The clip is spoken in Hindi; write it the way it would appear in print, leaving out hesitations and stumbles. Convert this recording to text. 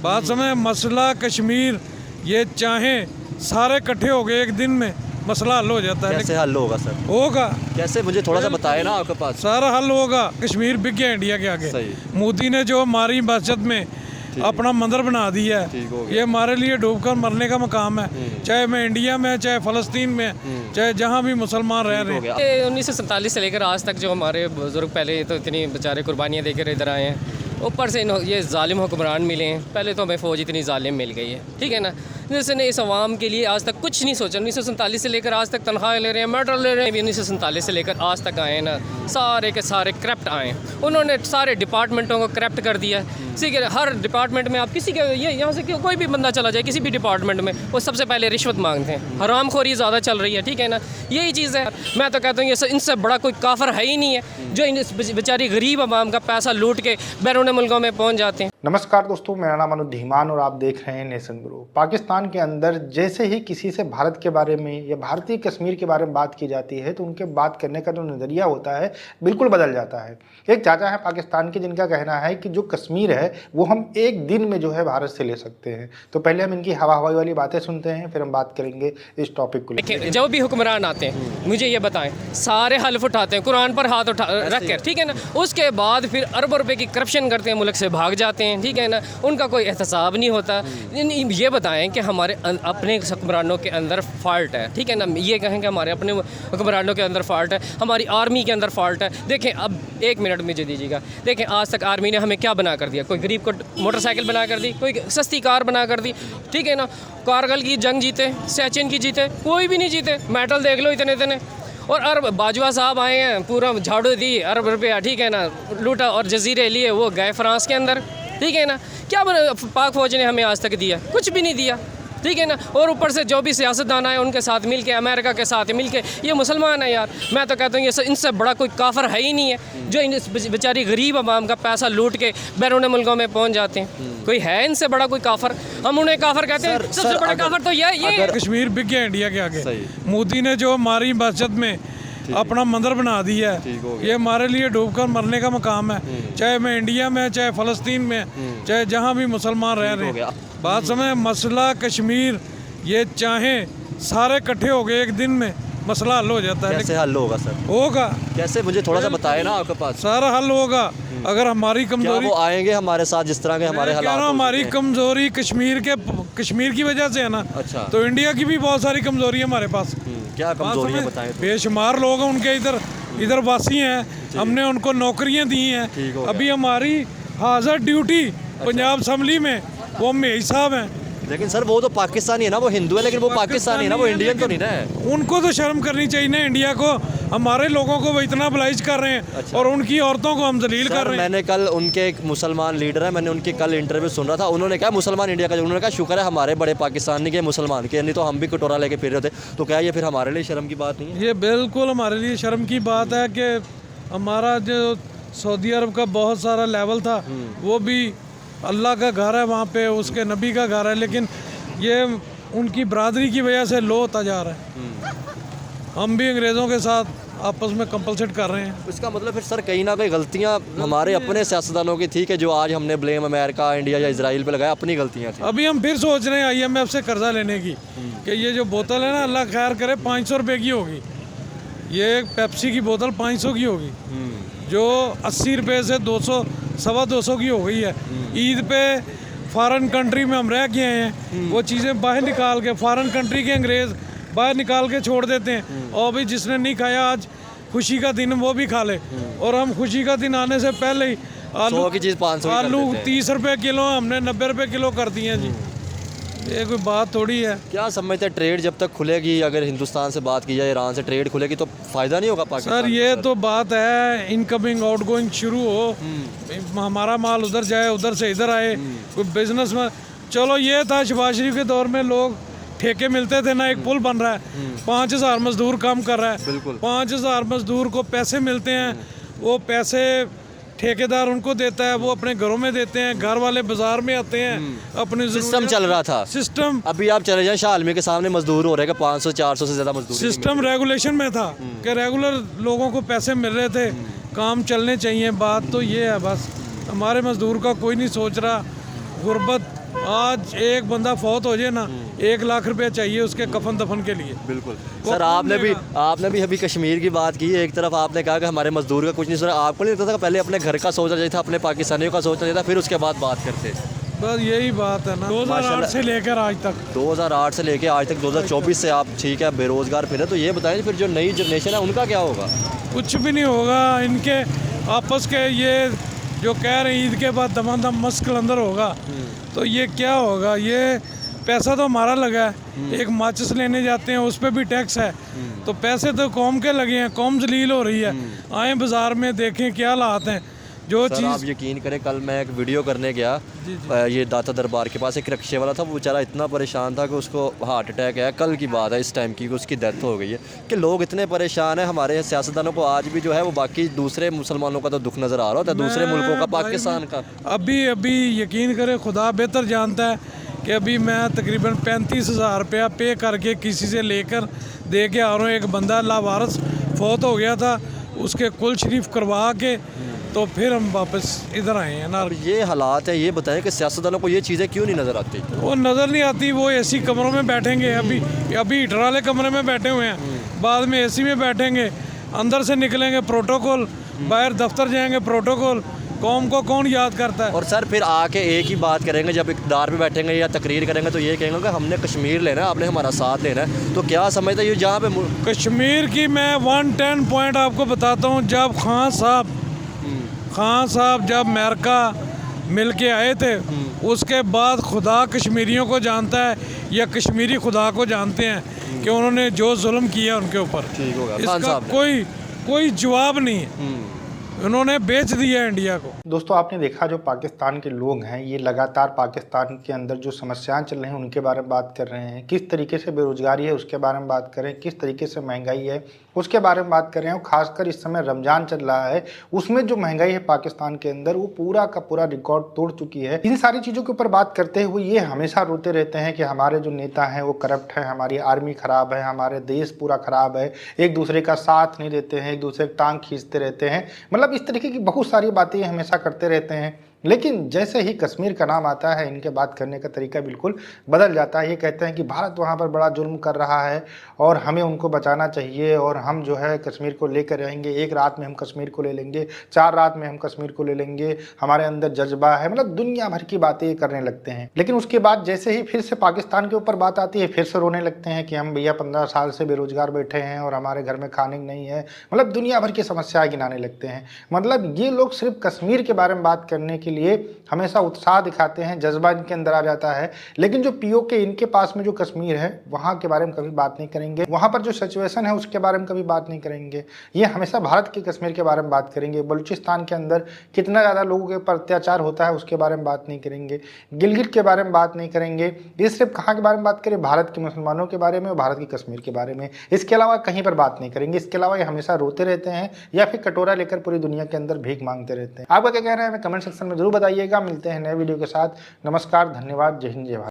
बात समझे, मसला कश्मीर ये चाहें सारे इकट्ठे हो गए एक दिन में मसला हल हो जाता है। कैसे हल होगा सर? होगा कैसे, मुझे थोड़ा सा बताए ना आपके पास। सारा हल होगा। कश्मीर बिक गया इंडिया के आगे। सही। मोदी ने जो हमारी मस्जिद में अपना मंदिर बना दिया है, ये हमारे लिए डूबकर मरने का मकाम है। चाहे मैं इंडिया में, चाहे फ़लस्तीन में, चाहे जहाँ भी मुसलमान रह रहे हैं। 1947 से लेकर आज तक जो हमारे बुजुर्ग पहले तो इतनी बेचारे कुर्बानियाँ देकर इधर आए हैं, ऊपर से ये जालिम हुक्मरान मिले हैं। पहले तो हमें फ़ौज इतनी जालिम मिल गई है, ठीक है ना, जिसने इस आवाम के लिए आज तक कुछ नहीं सोचा। 1947 से लेकर आज तक तनख्वाह ले रहे हैं, मेडल ले रहे हैं। 1947 से लेकर आज तक आए हैं ना, सारे के सारे करप्ट आए हैं। उन्होंने सारे डिपार्टमेंटों को करप्ट कर दिया है। ठीक है, हर डिपार्टमेंट में आप किसी के ये यहाँ से कोई भी बंदा चला जाए किसी भी डिपार्टमेंट में, वो सबसे पहले रिश्वत मांगते हैं। हरामखोरी ज़्यादा चल रही है, ठीक है ना, यही चीज़ है। मैं तो कहता हूँ ये इनसे बड़ा कोई काफर है ही नहीं है जो इन बेचारी गरीब आवाम का पैसा लूट के बैरून मुल्कों में पहुँच जाते हैं। नमस्कार दोस्तों, मेरा नाम अनुधीमान और आप देख रहे हैं नेशन ब्रो। पाकिस्तान के अंदर जैसे ही किसी से भारत के बारे में या भारतीय कश्मीर के बारे में बात की जाती है तो उनके बात करने का जो नज़रिया होता है बिल्कुल बदल जाता है। एक चाचा है पाकिस्तान के जिनका कहना है कि जो कश्मीर है वो हम एक दिन में जो है भारत से ले सकते हैं। तो पहले हम इनकी हवाई वाली बातें सुनते हैं, फिर हम बात करेंगे इस टॉपिक को लेकर। जो भी हुक्मरान आते हैं मुझे ये बताएं, सारे हल्फ उठाते हैं, कुरान पर हाथ उठा रख कर, ठीक है ना, उसके बाद फिर अरबों रुपए की करप्शन करते हैं, मुल्क से भाग जाते हैं, ठीक है ना, उनका कोई एहतसाब नहीं होता। ये बताएं कि हमारे अपने हुक्मरानों के अंदर फॉल्ट है, ठीक है ना, ये कहें कि हमारे अपने हुक्मरानों के अंदर फॉल्ट है, हमारी आर्मी के अंदर फॉल्ट है। देखें, अब एक मिनट मुझे दीजिएगा, देखें आज तक आर्मी ने हमें क्या बना कर दिया? कोई गरीब को मोटरसाइकिल बना कर दी, कोई सस्ती कार बना कर दी, ठीक है ना, कारगिल की जंग जीते, सियाचिन की जीते, कोई भी नहीं जीते। मेडल देख लो इतने इतने। और अरब बाजवा साहब आए हैं, पूरा झाड़ू दी, अरब रुपया, ठीक है ना, लूटा और जजीरे लिए, वो गए फ्रांस के अंदर, ठीक है ना। क्या पाक फौज ने हमें आज तक दिया? कुछ भी नहीं दिया, ठीक है ना। और ऊपर से जो भी सियासतदान आए उनके साथ मिल के, अमेरिका के साथ मिल के, ये मुसलमान है यार। मैं तो कहता हूँ ये इनसे बड़ा कोई काफर है ही नहीं है जो इन बेचारी गरीब आवाम का पैसा लूट के बैरून मुल्कों में पहुँच जाते हैं। कोई है इनसे बड़ा कोई काफर? हम उन्हें काफर कहते हैं। सबसे बड़ा काफर तो ये कश्मीर बिक गया इंडिया के आगे। मोदी ने जो हमारी मस्जिद में अपना मंदिर बना दिया है, ये हमारे लिए डूबकर मरने का मकाम है। चाहे मैं इंडिया में, चाहे फ़लस्तीन में, चाहे जहाँ भी मुसलमान रह रहे हैं। बात समझे, मसला कश्मीर ये चाहें सारे इकट्ठे हो गए एक दिन में मसला हल हो जाता है। कैसे हल होगा सर? होगा। कैसे, मुझे थोड़ा सा बताए ना आपके पास। सारा हल होगा अगर हमारी कमजोरी, वो आएंगे हमारे साथ जिस तरह के हमारे हालात, हमारी कमजोरी कश्मीर की वजह से है ना। अच्छा। तो इंडिया की भी बहुत सारी कमजोरी है हमारे पास। क्या कमजोरी है बताएं? बेशुमार लोग हैं उनके इधर वासी हैं, हमने उनको नौकरियां दी हैं। अभी हमारी हाजिर ड्यूटी पंजाब असम्बली में वो मेज साहब हैं। लेकिन सर वो तो पाकिस्तानी है ना, वो हिंदू है, लेकिन वो पाकिस्तानी है ना, वो इंडियन तो नहीं ना है। उनको तो शर्म करनी चाहिए ना, इंडिया को, हमारे लोगों को वो इतना ब्लाइज कर रहे हैं। अच्छा। और उनकी औरतों को हम जलील कर रहे हैं। मैंने कल उनके एक मुसलमान लीडर है, मैंने उनकी कल इंटरव्यू सुन रहा था, उन्होंने कहा मुसलमान इंडिया का, उन्होंने कहा शुक्र है हमारे बड़े पाकिस्तानी के मुसलमान के, नहीं तो हम भी कटोरा लेके फिर रहे थे। तो क्या ये फिर हमारे लिए शर्म की बात नहीं है? ये बिल्कुल हमारे लिए शर्म की बात है कि हमारा जो सऊदी अरब का बहुत सारा लेवल था, वो भी अल्लाह का घर है, वहाँ पे उसके नबी का घर है, लेकिन ये उनकी बरादरी की वजह से लो होता जा रहा है। हम भी अंग्रेज़ों के साथ आपस में कंपलसेट कर रहे हैं। इसका मतलब फिर सर कहीं ना कहीं गलतियाँ हमारे अपने सियासतदानों की थी कि जो आज हमने ब्लेम अमेरिका, इंडिया या इजराइल पे लगाया, अपनी गलतियाँ थी। अभी हम फिर सोच रहे हैं IMF से कर्जा लेने की कि ये जो बोतल है ना, अल्लाह खैर करे, 500 रुपये की होगी। ये पेप्सी की बोतल 500 की होगी, जो 80 रुपये से 200 सवा 200 की हो गई है। ईद पे फॉरेन कंट्री में हम रह के आए हैं, वो चीज़ें बाहर निकाल के, फॉरेन कंट्री के अंग्रेज़ बाहर निकाल के छोड़ देते हैं। और भी जिसने नहीं खाया आज खुशी का दिन वो भी खा ले। और हम खुशी का दिन आने से पहले ही आलू की चीज़ 500 आलू 30 रुपये किलो, हमने 90 रुपये किलो कर दिए हैं जी। ये कोई बात थोड़ी है। क्या समझते हैं, ट्रेड जब तक खुलेगी, अगर हिंदुस्तान से बात की जाए, ईरान से ट्रेड खुलेगी तो फ़ायदा नहीं होगा पाकिस्तान? सर ये तो बात है, इनकमिंग आउटगोइंग शुरू हो, हमारा माल उधर जाए, उधर से इधर आए, कोई बिजनेस में। चलो ये था शहबाज शरीफ के दौर में लोग ठेके मिलते थे ना, एक पुल बन रहा है, 5000 मजदूर काम कर रहा है, 5000 मजदूर को पैसे मिलते हैं, वो पैसे ठेकेदार उनको देता है, वो अपने घरों में देते हैं, घर वाले बाजार में आते हैं, अपने सिस्टम चल रहा था। सिस्टम अभी आप चले जाएं शाह आलमी के सामने मजदूर हो रहे हैं 500-400 से ज़्यादा मजदूर। सिस्टम रेगुलेशन में था कि रेगुलर लोगों को पैसे मिल रहे थे, काम चलने चाहिए। बात तो ये है, बस हमारे मजदूर का कोई नहीं सोच रहा। गुर्बत, आज एक बंदा फौत हो जाए ना 1 लाख रुपया चाहिए उसके कफन दफन के लिए। बिल्कुल वो सर, कौन आपने भी अभी कश्मीर की बात की। एक तरफ आपने कहा कि हमारे मजदूर का कुछ नहीं सुना, आपको नहीं लगता था पहले अपने घर का सोचना चाहिए था, अपने पाकिस्तानियों का सोचना चाहिए था, फिर उसके बाद बात करते? बस यही बात है ना, 2008 से लेकर आज तक 2008 से लेके आज तक 2024 से आप ठीक है बेरोजगार फिर, तो ये बताएं फिर जो नई जनरेशन है उनका क्या होगा? कुछ भी नहीं होगा। इनके आपस के ये जो कह रहे हैं ईद के बाद दमादम मस्त कलंदर होगा, तो ये क्या होगा? ये पैसा तो हमारा लगा है, एक माचिस लेने जाते हैं उस पर भी टैक्स है, तो पैसे तो कौम के लगे हैं, कौम जलील हो रही है। आए बाज़ार में देखें क्या हालात हैं। जो सर चीज़ आप यकीन करें, कल मैं एक वीडियो करने गया ये दाता दरबार के पास, एक रिक्शे वाला था, वो बेचारा इतना परेशान था कि उसको हार्ट अटैक है, कल की बात है इस टाइम की, उसकी डेथ हो गई है। कि लोग इतने परेशान हैं, हमारे सियासतदानों को आज भी जो है वो बाकी दूसरे मुसलमानों का तो दुख नज़र आ रहा होता है, दूसरे मुल्कों का, पाकिस्तान का। अभी यकीन करें, खुदा बेहतर जानता है कि अभी मैं तकरीबन 35,000 रुपया पे करके किसी से लेकर दे के आ रहा हूँ। एक बंदा लावारस फौत हो गया था, उसके कुल शरीफ करवा के तो फिर हम वापस इधर आए हैं ना। अब ये हालात है, ये बताएं कि सियासतदानों को ये चीज़ें क्यों नहीं नज़र आती? वो नज़र नहीं आती, वो एसी कमरों में बैठेंगे। अभी हीटर वाले कमरे में बैठे हुए हैं, बाद में एसी में बैठेंगे, अंदर से निकलेंगे प्रोटोकॉल, बाहर दफ्तर जाएंगे प्रोटोकॉल। कौम को कौन याद करता है? और सर फिर आके एक ही बात करेंगे, जब इक़्तिदार पे बैठेंगे या तकरीर करेंगे तो ये कहेंगे कि हमने कश्मीर लेना है, आपने हमारा साथ लेना है। तो क्या समझते ये जहाँ पे कश्मीर की मैं 110 पॉइंट आपको बताता हूँ। जब खान साहब जब अमेरिका मिल के आए थे, उसके बाद खुदा कश्मीरियों को जानता है या कश्मीरी खुदा को जानते हैं कि उन्होंने जो जुल्म किया उनके ऊपर। ठीक होगा, खान इसका साहब ने। कोई जवाब नहीं है। उन्होंने बेच दिया इंडिया को। दोस्तों आपने देखा जो पाकिस्तान के लोग हैं ये लगातार पाकिस्तान के अंदर जो समस्याएं चल रही हैं उनके बारे में बात कर रहे हैं, किस तरीके से बेरोजगारी है उसके बारे में बात करें, किस तरीके से महंगाई है उसके बारे में बात कर रहे हैं। और खासकर इस समय रमज़ान चल रहा है, उसमें जो महंगाई है पाकिस्तान के अंदर वो पूरा का पूरा रिकॉर्ड तोड़ चुकी है। इन सारी चीज़ों के ऊपर बात करते हुए ये हमेशा रोते रहते हैं कि हमारे जो नेता हैं वो करप्ट हैं, हमारी आर्मी ख़राब है, हमारे देश पूरा ख़राब है, एक दूसरे का साथ नहीं देते हैं, एक दूसरे की टांग खींचते रहते हैं। मतलब इस तरीके की बहुत सारी बातें ये हमेशा करते रहते हैं। लेकिन जैसे ही कश्मीर का नाम आता है इनके बात करने का तरीका बिल्कुल बदल जाता है। ये कहते हैं कि भारत वहाँ पर बड़ा जुल्म कर रहा है और हमें उनको बचाना चाहिए और हम जो है कश्मीर को लेकर रहेंगे, 1 रात में हम कश्मीर को ले लेंगे, 4 रात में हम कश्मीर को ले लेंगे, हमारे अंदर जज्बा है। मतलब दुनिया भर की बातें ये करने लगते हैं। लेकिन उसके बाद जैसे ही फिर से पाकिस्तान के ऊपर बात आती है फिर से रोने लगते हैं कि हम भैया 15 साल से बेरोजगार बैठे हैं और हमारे घर में खाने नहीं है। मतलब दुनिया भर की समस्याएं गिनाने लगते हैं। मतलब ये लोग सिर्फ कश्मीर के बारे में बात करने के लिए हमेशा उत्साह दिखाते हैं, जज्बा इनके अंदर आ जाता है। लेकिन जो पीओके इनके पास में जो कश्मीर है वहाँ के बारे में कभी बात नहीं करेंगे, वहाँ पर जो सिचुएशन है उसके बारे में कभी बात नहीं करेंगे। ये हमेशा भारत के कश्मीर के बारे में बात करेंगे। बलूचिस्तान के अंदर कितना ज़्यादा लोगों के ऊपर अत्याचार होता है उसके बारे में बात नहीं करेंगे, गिलगित के बारे में बात नहीं करेंगे। ये सिर्फ कहाँ के बारे में बात करें? भारत के मुसलमानों के बारे में और भारत की कश्मीर के बारे में। इसके अलावा कहीं पर बात नहीं करेंगे। इसके अलावा ये हमेशा रोते रहते हैं या फिर कटोरा लेकर पूरी दुनिया के अंदर भीख मांगते रहते हैं। आपका क्या कहना है हमें कमेंट सेक्शन में जरूर बताइएगा। मिलते हैं नए वीडियो के साथ। नमस्कार, धन्यवाद, जय हिंद, जय भारत।